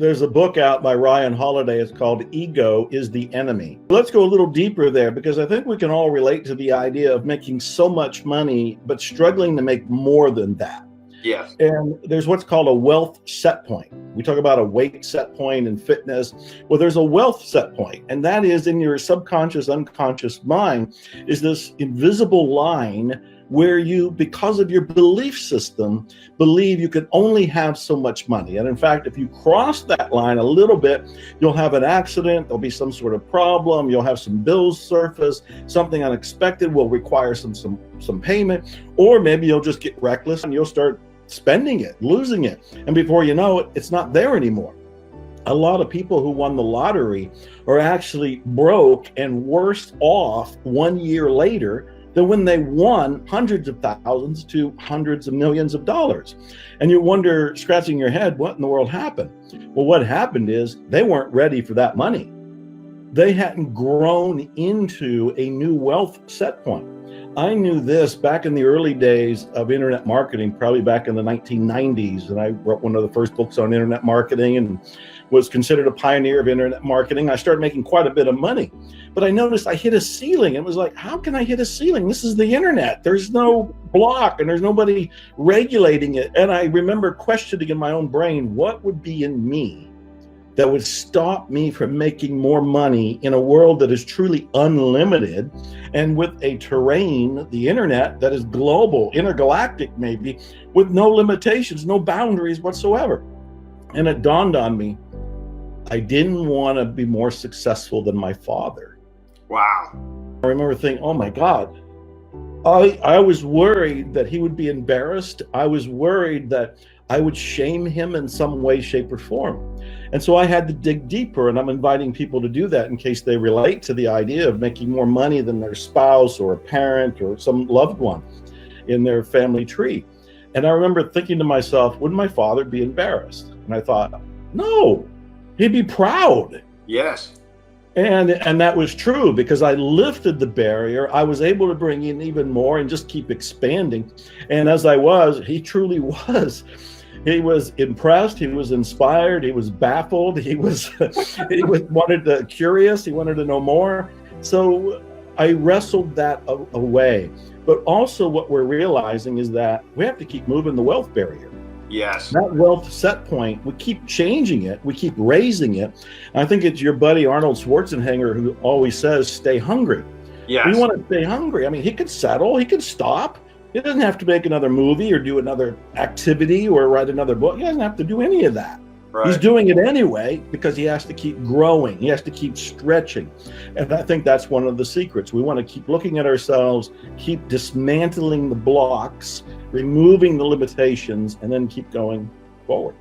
There's a book out by Ryan Holiday. It's called Ego is the Enemy. Let's go a little deeper there, because I think we can all relate to the idea of making so much money, but struggling to make more than that. Yes. And there's what's called a wealth set point. We talk about a weight set point in fitness. Well, there's a wealth set point, and that is in your subconscious, unconscious mind, is this invisible line where you, because of your belief system, believe you can only have so much money. And in fact, if you cross that line a little bit, you'll have an accident, there'll be some sort of problem, you'll have some bills surface, something unexpected will require some payment, or maybe you'll just get reckless and you'll start spending it, losing it. And before you know it, it's not there anymore. A lot of people who won the lottery are actually broke and worse off 1 year later than when they won hundreds of thousands to hundreds of millions of dollars. And you wonder, scratching your head, what in the world happened? Well, what happened is they weren't ready for that money. They hadn't grown into a new wealth set point. I knew this back in the early days of internet marketing, probably back in the 1990s. And I wrote one of the first books on internet marketing and was considered a pioneer of internet marketing. I started making quite a bit of money, but I noticed I hit a ceiling. It was like, how can I hit a ceiling? This is the internet. There's no block and there's nobody regulating it. And I remember questioning in my own brain, what would be in me that would stop me from making more money in a world that is truly unlimited and with a terrain, the internet, that is global, intergalactic maybe, with no limitations, no boundaries whatsoever. And it dawned on me, I didn't want to be more successful than my father. Wow. I remember thinking, oh my God, I was worried that he would be embarrassed. I was worried that I would shame him in some way, shape, or form. And so I had to dig deeper, and I'm inviting people to do that in case they relate to the idea of making more money than their spouse or a parent or some loved one in their family tree. And I remember thinking to myself, would my father be embarrassed? And I thought, no, he'd be proud. Yes. And that was true, because I lifted the barrier. I was able to bring in even more and just keep expanding. And as I was, he truly was. He was impressed. He was inspired. He was baffled. He was curious. He wanted to know more. So I wrestled that away. But also what we're realizing is that we have to keep moving the wealth barrier. Yes. That wealth set point, we keep changing it. We keep raising it. I think it's your buddy Arnold Schwarzenegger who always says, stay hungry. Yes. We want to stay hungry. I mean, he could settle. He could stop. He doesn't have to make another movie or do another activity or write another book. He doesn't have to do any of that. Right. He's doing it anyway because he has to keep growing. He has to keep stretching. And I think that's one of the secrets. We want to keep looking at ourselves, keep dismantling the blocks, removing the limitations, and then keep going forward.